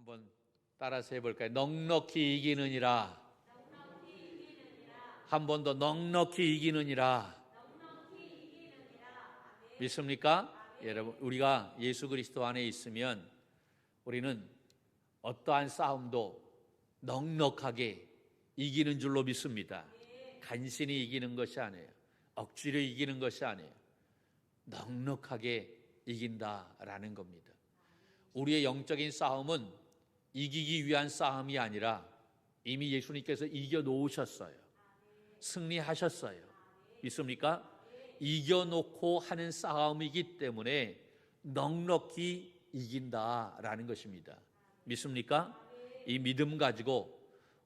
한번 따라서 해볼까요? 넉넉히 이기느니라. 한 번 더 넉넉히 이기느니라. 믿습니까? 여러분, 우리가 예수 그리스도 안에 있으면 우리는 어떠한 싸움도 넉넉하게 이기는 줄로 믿습니다. 간신히 이기는 것이 아니에요. 억지로 이기는 것이 아니에요. 넉넉하게 이긴다라는 겁니다. 우리의 영적인 싸움은 이기기 위한 싸움이 아니라 이미 예수님께서 이겨놓으셨어요. 승리하셨어요. 믿습니까? 이겨놓고 하는 싸움이기 때문에 넉넉히 이긴다라는 것입니다. 믿습니까? 이 믿음 가지고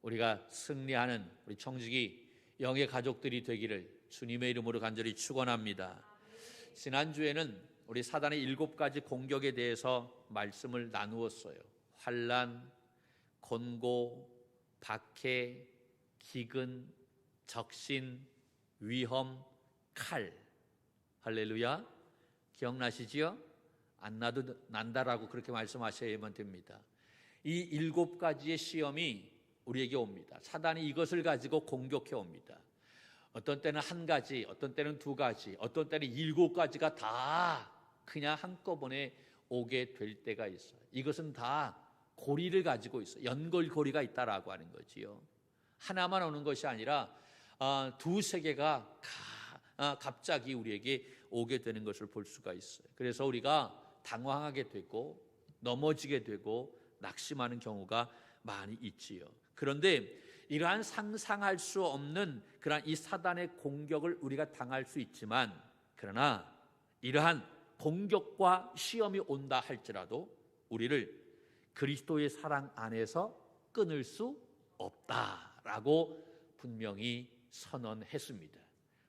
우리가 승리하는 우리 청지기 영의 가족들이 되기를 주님의 이름으로 간절히 축원합니다. 지난주에는 우리 사단의 7가지 공격에 대해서 말씀을 나누었어요. 환난, 곤고, 박해, 기근, 적신, 위험, 칼. 할렐루야. 기억나시지요? 안 나도 난다라고 그렇게 말씀하셔야만 됩니다. 이 7가지의 시험이 우리에게 옵니다. 사단이 이것을 가지고 공격해 옵니다. 어떤 때는 1가지, 어떤 때는 2가지, 어떤 때는 7가지가 다 그냥 한꺼번에 오게 될 때가 있어요. 이것은 다 고리를 가지고 있어요. 연결고리가 있다라고 하는 거지요. 하나만 오는 것이 아니라 2-3개가 갑자기 우리에게 오게 되는 것을 볼 수가 있어요. 그래서 우리가 당황하게 되고 넘어지게 되고 낙심하는 경우가 많이 있지요. 그런데 이러한 상상할 수 없는 그러한 이 사단의 공격을 우리가 당할 수 있지만, 그러나 이러한 공격과 시험이 온다 할지라도 우리를 그리스도의 사랑 안에서 끊을 수 없다라고 분명히 선언했습니다.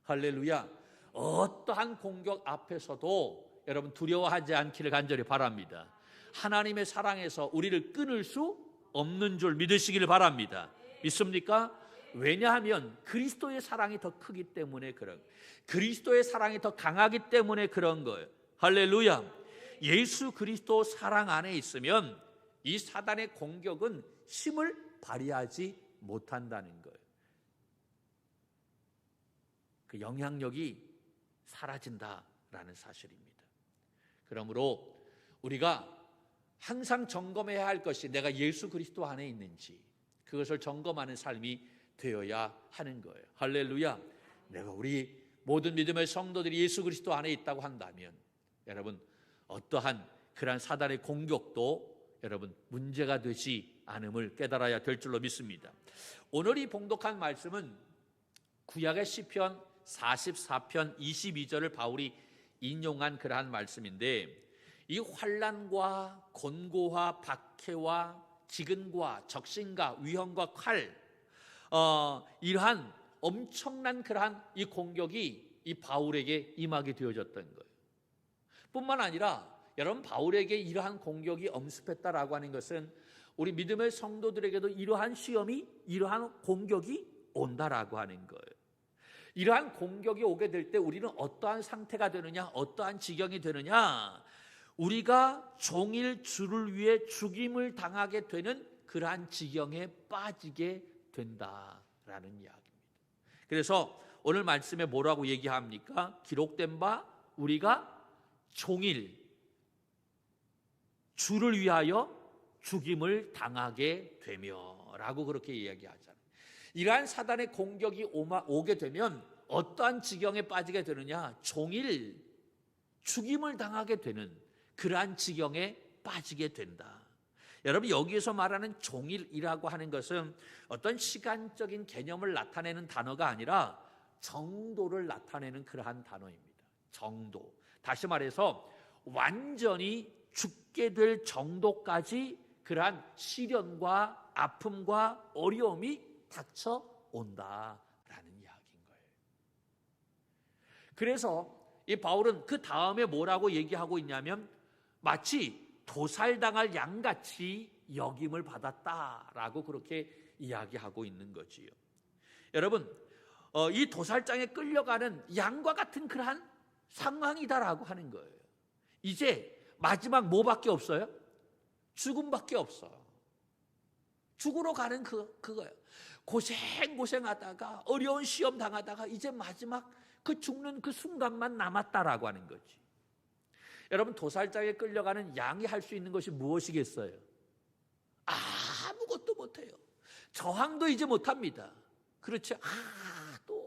할렐루야. 어떠한 공격 앞에서도 여러분 두려워하지 않기를 간절히 바랍니다. 하나님의 사랑에서 우리를 끊을 수 없는 줄 믿으시기를 바랍니다. 믿습니까? 왜냐하면 그리스도의 사랑이 더 크기 때문에 그런, 그리스도의 사랑이 더 강하기 때문에 그런 거예요. 할렐루야. 예수 그리스도 사랑 안에 있으면 이 사단의 공격은 힘을 발휘하지 못한다는 거예요. 그 영향력이 사라진다라는 사실입니다. 그러므로 우리가 항상 점검해야 할 것이 내가 예수 그리스도 안에 있는지, 그것을 점검하는 삶이 되어야 하는 거예요. 할렐루야. 내가 우리 모든 믿음의 성도들이 예수 그리스도 안에 있다고 한다면 여러분 어떠한 그러한 사단의 공격도 여러분 문제가 되지 않음을 깨달아야 될 줄로 믿습니다. 오늘 이 봉독한 말씀은 구약의 시편 44편 22절을 바울이 인용한 그러한 말씀인데, 이 환난과 곤고와 박해와 기근과 적신과 위험과 칼, 이러한 엄청난 그러한 이 공격이 이 바울에게 임하게 되어졌던 거예요. 뿐만 아니라 여러분, 바울에게 이러한 공격이 엄습했다라고 하는 것은 우리 믿음의 성도들에게도 이러한 시험이, 이러한 공격이 온다라고 하는 거예요. 이러한 공격이 오게 될 때 우리는 어떠한 상태가 되느냐, 어떠한 지경이 되느냐, 우리가 종일 주를 위해 죽임을 당하게 되는 그러한 지경에 빠지게 된다라는 이야기입니다. 그래서 오늘 말씀에 뭐라고 얘기합니까? 기록된 바 우리가 종일 주를 위하여 죽임을 당하게 되며 라고 그렇게 이야기하잖아요. 이러한 사단의 공격이 오게 되면 어떠한 지경에 빠지게 되느냐, 종일 죽임을 당하게 되는 그러한 지경에 빠지게 된다. 여러분, 여기에서 말하는 종일이라고 하는 것은 어떤 시간적인 개념을 나타내는 단어가 아니라 정도를 나타내는 그러한 단어입니다. 정도. 다시 말해서 완전히 죽게 될 정도까지 그러한 시련과 아픔과 어려움이 닥쳐온다라는 이야기인 거예요. 그래서 이 바울은 그 다음에 뭐라고 얘기하고 있냐면 마치 도살당할 양같이 여김을 받았다라고 그렇게 이야기하고 있는 거지요. 여러분, 이 도살장에 끌려가는 양과 같은 그러한 상황이다라고 하는 거예요. 이제 마지막 뭐밖에 없어요? 죽음밖에 없어. 죽으러 가는 그거예요. 고생하다가 어려운 시험 당하다가 이제 마지막 그 죽는 그 순간만 남았다라고 하는 거지. 여러분, 도살장에 끌려가는 양이 할 수 있는 것이 무엇이겠어요? 아무것도 못해요. 저항도 이제 못합니다. 그렇죠? 또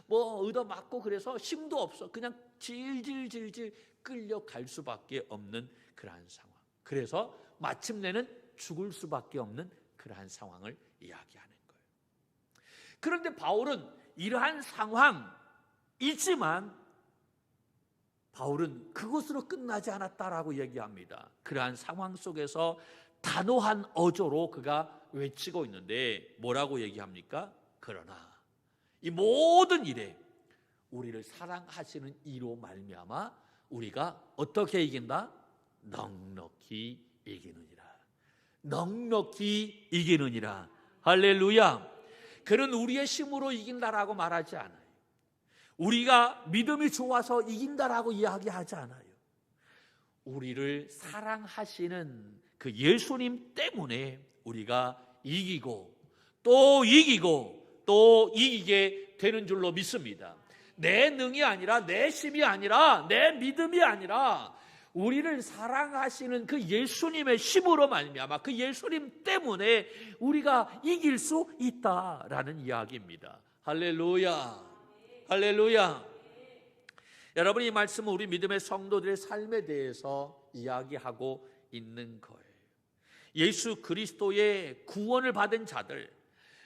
뭐 얻어맞고 그래서 힘도 없어. 그냥 질질질질 끌려갈 수밖에 없는 그러한 상황. 그래서 마침내는 죽을 수밖에 없는 그러한 상황을 이야기하는 거예요. 그런데 바울은 이러한 상황이지만 바울은 그것으로 끝나지 않았다라고 얘기합니다. 그러한 상황 속에서 단호한 어조로 그가 외치고 있는데 뭐라고 얘기합니까? 그러나 이 모든 일에 우리를 사랑하시는 이로 말미암아 우리가 어떻게 이긴다? 넉넉히 이기느니라. 넉넉히 이기느니라. 할렐루야. 그는 우리의 힘으로 이긴다라고 말하지 않아요. 우리가 믿음이 좋아서 이긴다라고 이야기하지 않아요. 우리를 사랑하시는 그 예수님 때문에 우리가 이기고 또 이기고 또 이기게 되는 줄로 믿습니다. 내 능이 아니라, 내 힘이 아니라, 내 믿음이 아니라 우리를 사랑하시는 그 예수님의 힘으로 말미암아 그 예수님 때문에 우리가 이길 수 있다라는 이야기입니다. 할렐루야. 할렐루야. 여러분, 이 말씀은 우리 믿음의 성도들의 삶에 대해서 이야기하고 있는 거예요. 예수 그리스도의 구원을 받은 자들,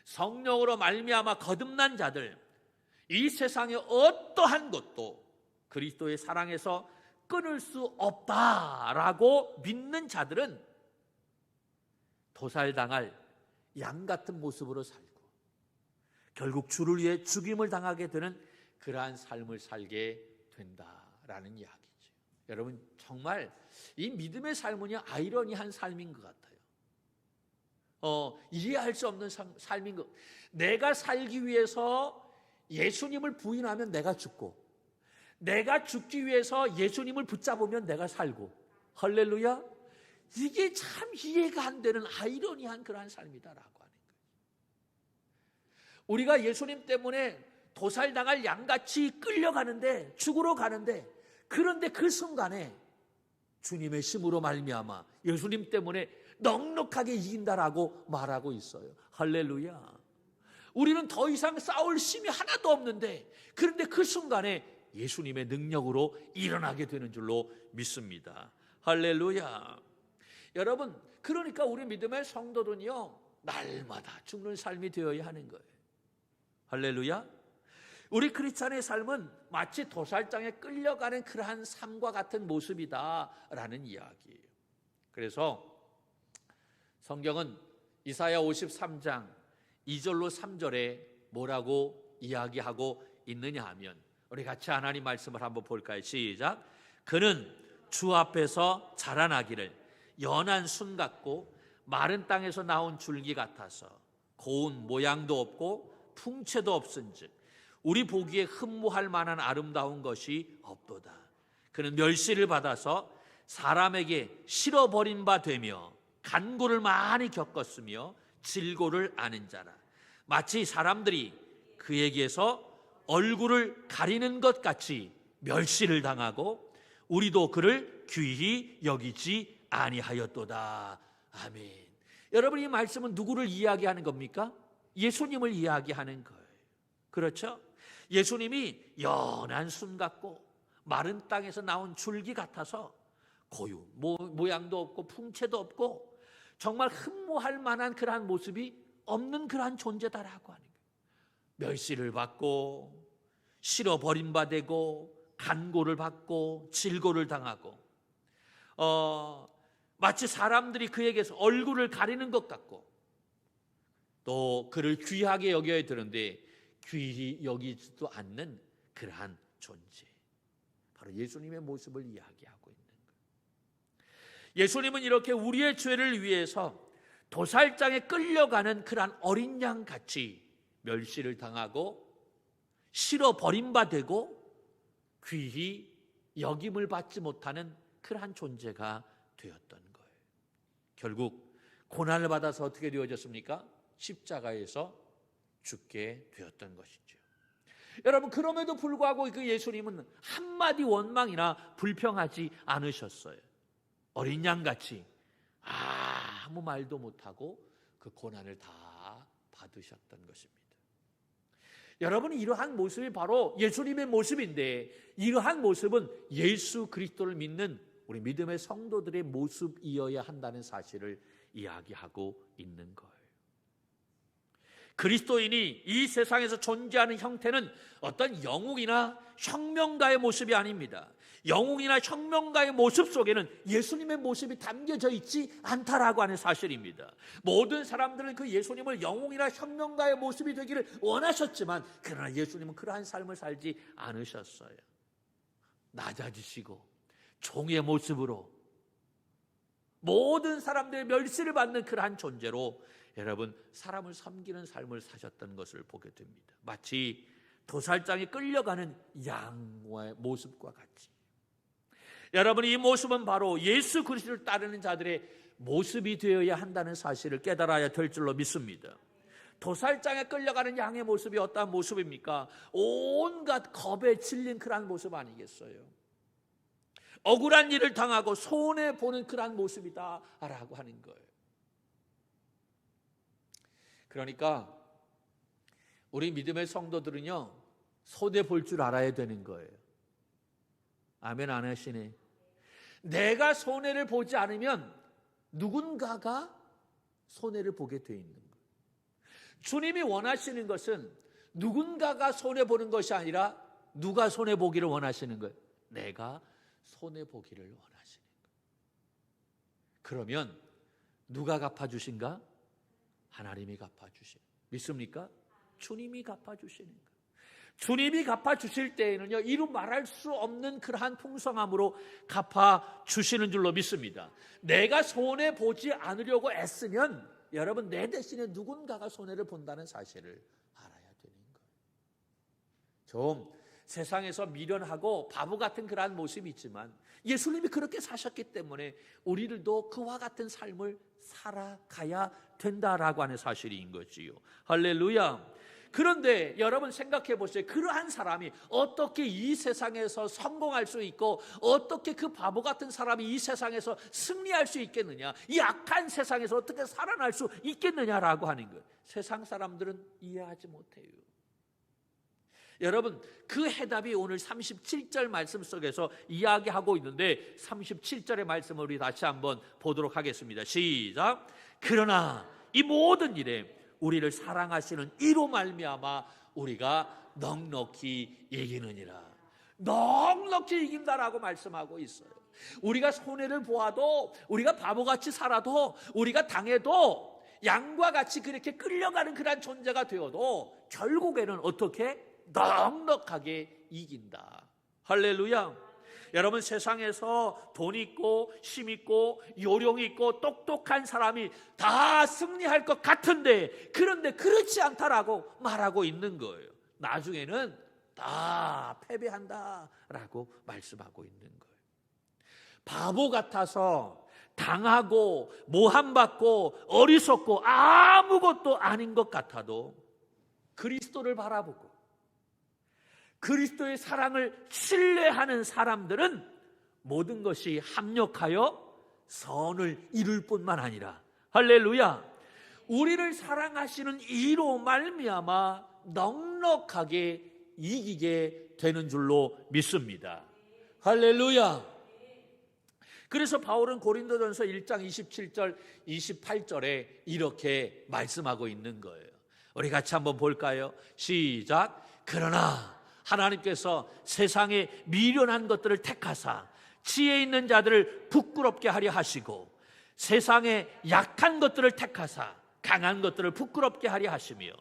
성령으로 말미암아 거듭난 자들, 이 세상의 어떠한 것도 그리스도의 사랑에서 끊을 수 없다라고 믿는 자들은 도살당할 양 같은 모습으로 살고 결국 주를 위해 죽임을 당하게 되는 그러한 삶을 살게 된다라는 이야기죠. 여러분, 정말 이 믿음의 삶은요, 아이러니한 삶인 것 같아요. 이해할 수 없는 삶인 것. 내가 살기 위해서 예수님을 부인하면 내가 죽고, 내가 죽기 위해서 예수님을 붙잡으면 내가 살고. 할렐루야. 이게 참 이해가 안 되는 아이러니한 그러한 삶이다라고 하는 거예요. 우리가 예수님 때문에 도살당할 양같이 끌려가는데, 죽으러 가는데, 그런데 그 순간에 주님의 힘으로 말미암아 예수님 때문에 넉넉하게 이긴다라고 말하고 있어요. 할렐루야. 우리는 더 이상 싸울 힘이 하나도 없는데, 그런데 그 순간에 예수님의 능력으로 일어나게 되는 줄로 믿습니다. 할렐루야. 여러분, 그러니까 우리 믿음의 성도들은요, 날마다 죽는 삶이 되어야 하는 거예요. 할렐루야. 우리 크리스찬의 삶은 마치 도살장에 끌려가는 그러한 삶과 같은 모습이다라는 이야기예요. 그래서 성경은 이사야 53장 2절로 3절에 뭐라고 이야기하고 있느냐 하면, 우리 같이 하나님 말씀을 한번 볼까요? 시작. 그는 주 앞에서 자라나기를 연한 순 같고 마른 땅에서 나온 줄기 같아서 고운 모양도 없고 풍채도 없은즉 우리 보기에 흠모할 만한 아름다운 것이 없도다. 그는 멸시를 받아서 사람에게 실어버린 바 되며 간고를 많이 겪었으며 질고를 아는 자라. 마치 사람들이 그에게서 얼굴을 가리는 것 같이 멸시를 당하고 우리도 그를 귀히 여기지 아니하였도다. 아멘. 여러분, 이 말씀은 누구를 이야기하는 겁니까? 예수님을 이야기하는 거예요. 그렇죠? 예수님이 연한 순 같고 마른 땅에서 나온 줄기 같아서 고유 모양도 없고 풍채도 없고 정말 흠모할 만한 그러한 모습이 없는 그러한 존재다라고 하는 거예요. 멸시를 받고 실어 버림받고 간고를 받고 질고를 당하고 마치 사람들이 그에게서 얼굴을 가리는 것 같고 또 그를 귀하게 여겨야 되는데 귀히 여기지도 않는 그러한 존재, 바로 예수님의 모습을 이야기하고 있는 거예요. 예수님은 이렇게 우리의 죄를 위해서 도살장에 끌려가는 그러한 어린 양 같이 멸시를 당하고 실어 버림받고 귀히 여김을 받지 못하는 그러한 존재가 되었던 거예요. 결국 고난을 받아서 어떻게 되어졌습니까? 십자가에서 죽게 되었던 것이죠. 여러분, 그럼에도 불구하고 그 예수님은 한마디 원망이나 불평하지 않으셨어요. 어린 양같이 아무 말도 못하고 그 고난을 다 받으셨던 것입니다. 여러분, 이러한 모습이 바로 예수님의 모습인데, 이러한 모습은 예수 그리스도를 믿는 우리 믿음의 성도들의 모습이어야 한다는 사실을 이야기하고 있는 거예요. 그리스도인이 이 세상에서 존재하는 형태는 어떤 영웅이나 혁명가의 모습이 아닙니다. 영웅이나 혁명가의 모습 속에는 예수님의 모습이 담겨져 있지 않다라고 하는 사실입니다. 모든 사람들은 그 예수님을 영웅이나 혁명가의 모습이 되기를 원하셨지만, 그러나 예수님은 그러한 삶을 살지 않으셨어요. 낮아지시고 종의 모습으로 모든 사람들의 멸시를 받는 그러한 존재로 여러분, 사람을 섬기는 삶을 사셨던 것을 보게 됩니다. 마치 도살장에 끌려가는 양의 모습과 같이. 여러분, 이 모습은 바로 예수 그리스도를 따르는 자들의 모습이 되어야 한다는 사실을 깨달아야 될 줄로 믿습니다. 도살장에 끌려가는 양의 모습이 어떠한 모습입니까? 온갖 겁에 질린 그러한 모습 아니겠어요? 억울한 일을 당하고 손해보는 그러한 모습이다라고 하는 거예요. 그러니까 우리 믿음의 성도들은요, 손해볼 줄 알아야 되는 거예요. 아멘 안 하시네. 내가 손해를 보지 않으면 누군가가 손해를 보게 돼 있는 거예요. 주님이 원하시는 것은 누군가가 손해보는 것이 아니라 누가 손해보기를 원하시는 거예요? 내가 손해보기를 원하시는 거예요. 그러면 누가 갚아주신가? 하나님이 갚아주신. 믿습니까? 주님이 갚아주시는 거예요. 주님이 갚아주실 때에는요, 이루 말할 수 없는 그러한 풍성함으로 갚아주시는 줄로 믿습니다. 내가 손해보지 않으려고 애쓰면 여러분, 내 대신에 누군가가 손해를 본다는 사실을 알아야 되는 거예요. 좀 세상에서 미련하고 바보 같은 그러한 모습이 있지만 예수님이 그렇게 사셨기 때문에 우리들도 그와 같은 삶을 살아가야 된다라고 하는 사실인 거지요. 할렐루야. 그런데 여러분 생각해 보세요. 그러한 사람이 어떻게 이 세상에서 성공할 수 있고 어떻게 그 바보 같은 사람이 이 세상에서 승리할 수 있겠느냐, 이 악한 세상에서 어떻게 살아날 수 있겠느냐라고 하는 거예요. 세상 사람들은 이해하지 못해요. 여러분, 그 해답이 오늘 37절 말씀 속에서 이야기하고 있는데, 37절의 말씀을 우리 다시 한번 보도록 하겠습니다. 시작. 그러나 이 모든 일에 우리를 사랑하시는 이로 말미암아 우리가 넉넉히 이기느니라. 넉넉히 이긴다라고 말씀하고 있어요. 우리가 손해를 보아도, 우리가 바보같이 살아도, 우리가 당해도, 양과 같이 그렇게 끌려가는 그런 존재가 되어도 결국에는 어떻게? 넉넉하게 이긴다. 할렐루야. 여러분, 세상에서 돈 있고 힘 있고 요령 있고 똑똑한 사람이 다 승리할 것 같은데, 그런데 그렇지 않다라고 말하고 있는 거예요. 나중에는 다 패배한다라고 말씀하고 있는 거예요. 바보 같아서 당하고 모함받고 어리석고 아무것도 아닌 것 같아도 그리스도를 바라보고 그리스도의 사랑을 신뢰하는 사람들은 모든 것이 합력하여 선을 이룰 뿐만 아니라, 할렐루야, 우리를 사랑하시는 이로 말미암아 넉넉하게 이기게 되는 줄로 믿습니다. 할렐루야. 그래서 바울은 고린도전서 1장 27절 28절에 이렇게 말씀하고 있는 거예요. 우리 같이 한번 볼까요? 시작. 그러나 하나님께서 세상에 미련한 것들을 택하사 지혜 있는 자들을 부끄럽게 하려 하시고, 세상에 약한 것들을 택하사 강한 것들을 부끄럽게 하려 하시며,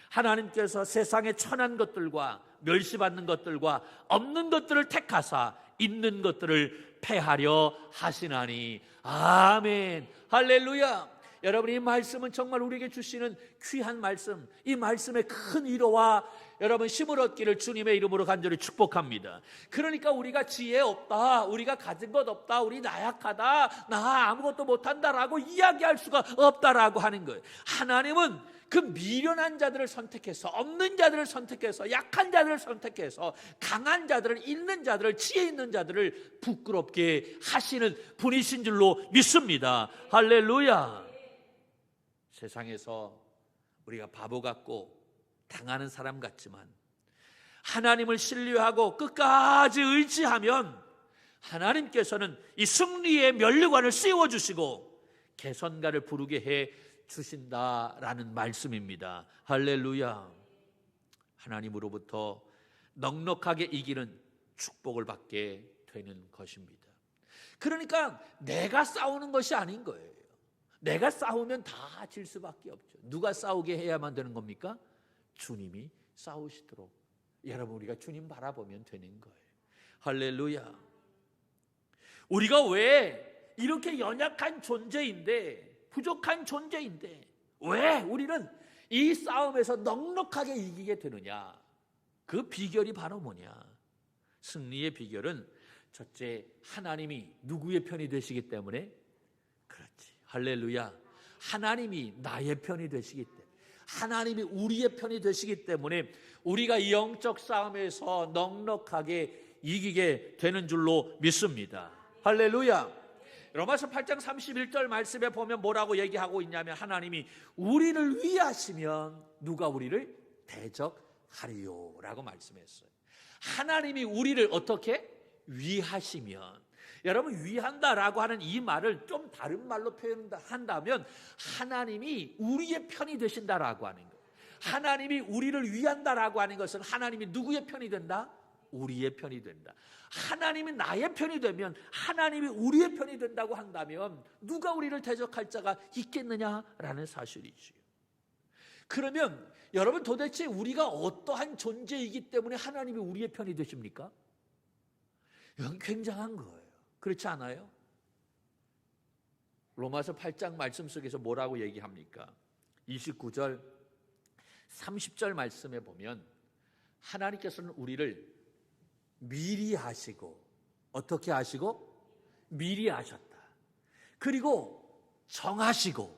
하나님께서 세상에 천한 것들과 멸시받는 것들과 없는 것들을 택하사 있는 것들을 패하려 하시나니. 아멘. 할렐루야. 여러분, 이 말씀은 정말 우리에게 주시는 귀한 말씀, 이 말씀의 큰 위로와 여러분 힘을 얻기를 주님의 이름으로 간절히 축복합니다. 그러니까 우리가 지혜 없다, 우리가 가진 것 없다, 우리 나약하다, 나 아무것도 못한다라고 이야기할 수가 없다라고 하는 거예요. 하나님은 그 미련한 자들을 선택해서, 없는 자들을 선택해서, 약한 자들을 선택해서 강한 자들을, 있는 자들을, 지혜 있는 자들을 부끄럽게 하시는 분이신 줄로 믿습니다. 할렐루야. 세상에서 우리가 바보 같고 당하는 사람 같지만 하나님을 신뢰하고 끝까지 의지하면 하나님께서는 이 승리의 면류관을 씌워주시고 개선가를 부르게 해 주신다라는 말씀입니다. 할렐루야. 하나님으로부터 넉넉하게 이기는 축복을 받게 되는 것입니다. 그러니까 내가 싸우는 것이 아닌 거예요. 내가 싸우면 다 질 수밖에 없죠. 누가 싸우게 해야만 되는 겁니까? 주님이 싸우시도록 여러분, 우리가 주님 바라보면 되는 거예요. 할렐루야. 우리가 왜 이렇게 연약한 존재인데, 부족한 존재인데 왜 우리는 이 싸움에서 넉넉하게 이기게 되느냐? 그 비결이 바로 뭐냐? 승리의 비결은 첫째, 하나님이 누구의 편이 되시기 때문에. 그렇지, 할렐루야. 하나님이 나의 편이 되시기 때문에, 하나님이 우리의 편이 되시기 때문에 우리가 이 영적 싸움에서 넉넉하게 이기게 되는 줄로 믿습니다. 할렐루야. 로마서 8장 31절 말씀에 보면 뭐라고 얘기하고 있냐면, 하나님이 우리를 위하시면 누가 우리를 대적하리요 라고 말씀했어요. 하나님이 우리를 어떻게 위하시면, 여러분, 위한다라고 하는 이 말을 좀 다른 말로 표현한다면 하나님이 우리의 편이 되신다라고 하는 거예요. 하나님이 우리를 위한다라고 하는 것은 하나님이 누구의 편이 된다? 우리의 편이 된다. 하나님이 나의 편이 되면, 하나님이 우리의 편이 된다고 한다면 누가 우리를 대적할 자가 있겠느냐라는 사실이지요. 그러면 여러분, 도대체 우리가 어떠한 존재이기 때문에 하나님이 우리의 편이 되십니까? 이건 굉장한 거예요. 그렇지 않아요? 로마서 8장 말씀 속에서 뭐라고 얘기합니까? 29절 30절 말씀에 보면 하나님께서는 우리를 미리 하시고, 어떻게 하시고? 미리 하셨다. 그리고 정하셨어요.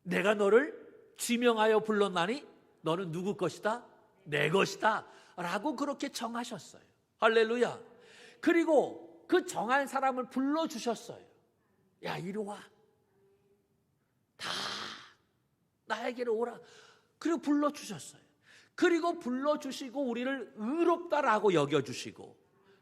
내가 너를 지명하여 불렀나니 너는 누구 것이다? 내 것이다 라고 그렇게 정하셨어요. 할렐루야. 그리고 그 정한 사람을 불러주셨어요. 야, 이리 와. 다 나에게로 오라. 그리고 불러주셨어요. 그리고 불러주시고 우리를 의롭다라고 여겨주시고,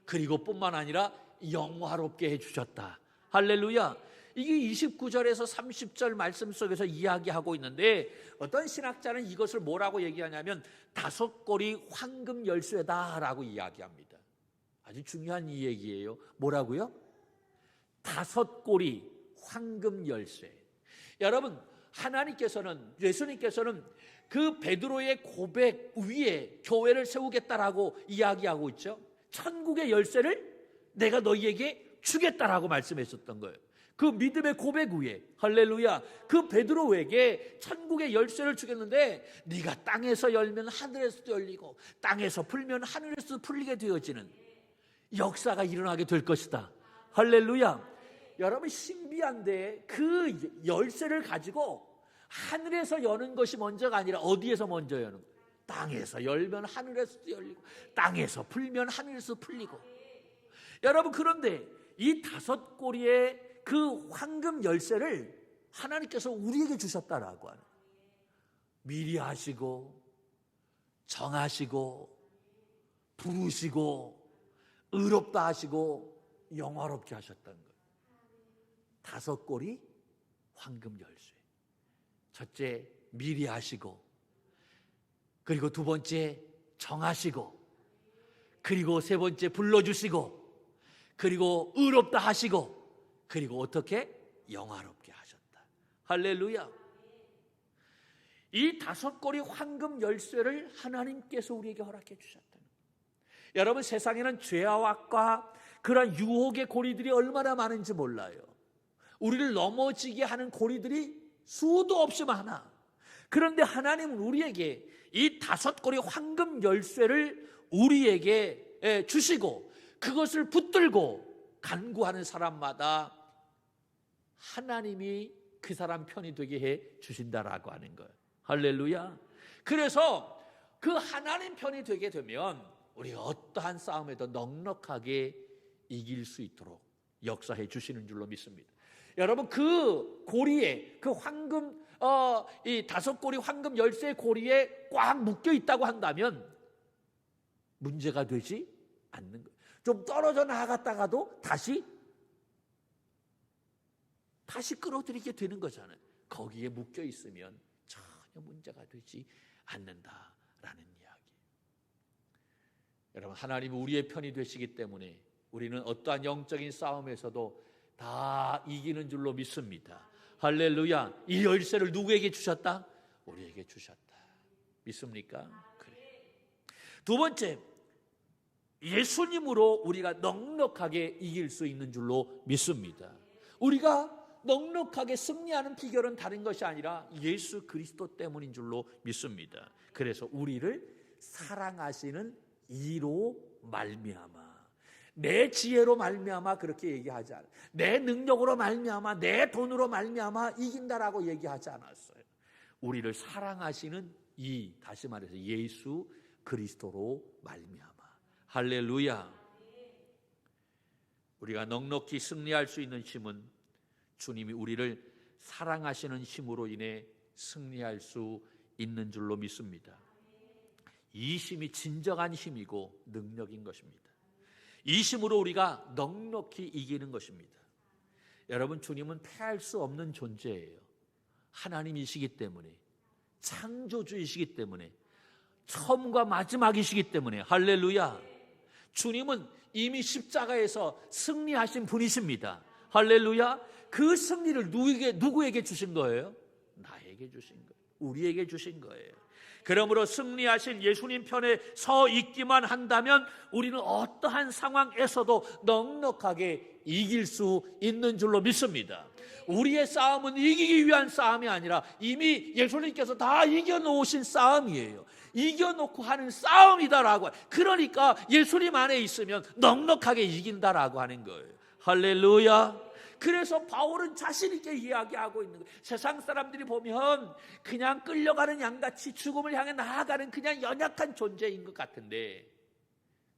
그리고 뿐만 아니라 영화롭게 해주셨다. 할렐루야. 이게 29절에서 30절 말씀 속에서 이야기하고 있는데, 어떤 신학자는 이것을 뭐라고 얘기하냐면 5꼬리 황금 열쇠다라고 이야기합니다. 아주 중요한 이 얘기예요. 뭐라고요? 5꼬리 황금 열쇠. 여러분, 하나님께서는, 예수님께서는 그 베드로의 고백 위에 교회를 세우겠다라고 이야기하고 있죠. 천국의 열쇠를 내가 너희에게 주겠다라고 말씀했었던 거예요. 그 믿음의 고백 위에, 할렐루야, 그 베드로에게 천국의 열쇠를 주겠는데, 네가 땅에서 열면 하늘에서도 열리고 땅에서 풀면 하늘에서도 풀리게 되어지는 역사가 일어나게 될 것이다. 할렐루야. 여러분, 신비한데 그 열쇠를 가지고 하늘에서 여는 것이 먼저가 아니라 어디에서 먼저 여는 거예요? 땅에서 열면 하늘에서도 열리고 땅에서 풀면 하늘에서도 풀리고. 여러분, 그런데 이 5꼬리의 그 황금 열쇠를 하나님께서 우리에게 주셨다라고 하는, 미리 하시고 정하시고 부르시고 의롭다 하시고 영화롭게 하셨다는 거예요. 5꼬리 황금 열쇠. 첫째, 미리 하시고, 그리고 두 번째, 정하시고, 그리고 세 번째, 불러주시고, 그리고 의롭다 하시고, 그리고 어떻게? 영화롭게 하셨다. 할렐루야. 이 5꼬리 황금 열쇠를 하나님께서 우리에게 허락해 주셨다는 거예요. 여러분, 세상에는 죄와 악과 그러한 유혹의 고리들이 얼마나 많은지 몰라요. 우리를 넘어지게 하는 고리들이 수도 없이 많아. 그런데 하나님은 우리에게 이 5고리 황금 열쇠를 우리에게 주시고 그것을 붙들고 간구하는 사람마다 하나님이 그 사람 편이 되게 해 주신다라고 하는 거예요. 할렐루야. 그래서 그 하나님 편이 되게 되면 우리 어떠한 싸움에도 넉넉하게 이길 수 있도록 역사해 주시는 줄로 믿습니다. 여러분, 그 고리에, 그 황금 이 5고리 황금 열쇠 고리에 꽉 묶여 있다고 한다면 문제가 되지 않는 거예요. 좀 떨어져 나갔다가도 다시 끌어들이게 되는 거잖아요. 거기에 묶여 있으면 전혀 문제가 되지 않는다라는 이야기. 여러분, 하나님은 우리의 편이 되시기 때문에 우리는 어떠한 영적인 싸움에서도 다 이기는 줄로 믿습니다. 할렐루야. 이 열쇠를 누구에게 주셨다? 우리에게 주셨다. 믿습니까? 그래. 두 번째, 예수님으로 우리가 넉넉하게 이길 수 있는 줄로 믿습니다. 우리가 넉넉하게 승리하는 비결은 다른 것이 아니라 예수 그리스도 때문인 줄로 믿습니다. 그래서 우리를 사랑하시는 이로 말미암아, 내 지혜로 말미암아 그렇게 얘기하지 않아요. 내 능력으로 말미암아, 내 돈으로 말미암아 이긴다라고 얘기하지 않았어요. 우리를 사랑하시는 이, 다시 말해서 예수 그리스도로 말미암아. 할렐루야. 우리가 넉넉히 승리할 수 있는 힘은 주님이 우리를 사랑하시는 힘으로 인해 승리할 수 있는 줄로 믿습니다. 이 힘이 진정한 힘이고 능력인 것입니다. 이 힘으로 우리가 넉넉히 이기는 것입니다. 여러분, 주님은 패할 수 없는 존재예요. 하나님이시기 때문에, 창조주이시기 때문에, 처음과 마지막이시기 때문에. 할렐루야. 주님은 이미 십자가에서 승리하신 분이십니다. 할렐루야. 그 승리를 누구에게 주신 거예요? 나에게 주신 거예요. 우리에게 주신 거예요. 그러므로 승리하신 예수님 편에 서 있기만 한다면 우리는 어떠한 상황에서도 넉넉하게 이길 수 있는 줄로 믿습니다. 우리의 싸움은 이기기 위한 싸움이 아니라 이미 예수님께서 다 이겨놓으신 싸움이에요. 이겨놓고 하는 싸움이다라고. 그러니까 예수님 안에 있으면 넉넉하게 이긴다라고 하는 거예요. 할렐루야. 그래서 바울은 자신 있게 이야기하고 있는 거예요. 세상 사람들이 보면 그냥 끌려가는 양같이 죽음을 향해 나아가는 그냥 연약한 존재인 것 같은데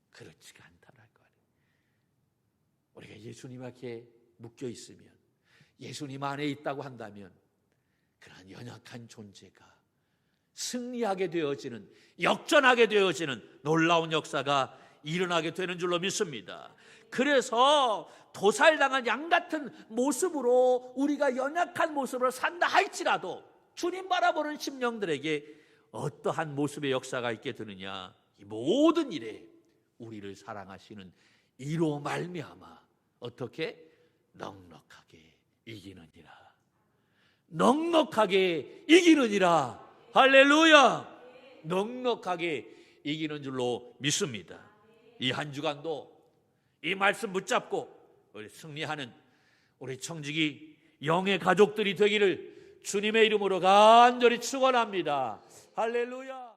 그렇지가 않다라고 하는 거예요. 우리가 예수님 앞에 묶여 있으면, 예수님 안에 있다고 한다면 그런 연약한 존재가 승리하게 되어지는, 역전하게 되어지는 놀라운 역사가 일어나게 되는 줄로 믿습니다. 그래서 도살당한 양 같은 모습으로 우리가 연약한 모습으로 산다 할지라도 주님 바라보는 심령들에게 어떠한 모습의 역사가 있게 되느냐, 이 모든 일에 우리를 사랑하시는 이로 말미암아 어떻게? 넉넉하게 이기느니라. 넉넉하게 이기느니라. 할렐루야. 넉넉하게 이기는 줄로 믿습니다. 이 한 주간도 이 말씀 붙잡고 우리 승리하는 우리 청지기 영의 가족들이 되기를 주님의 이름으로 간절히 축원합니다. 할렐루야.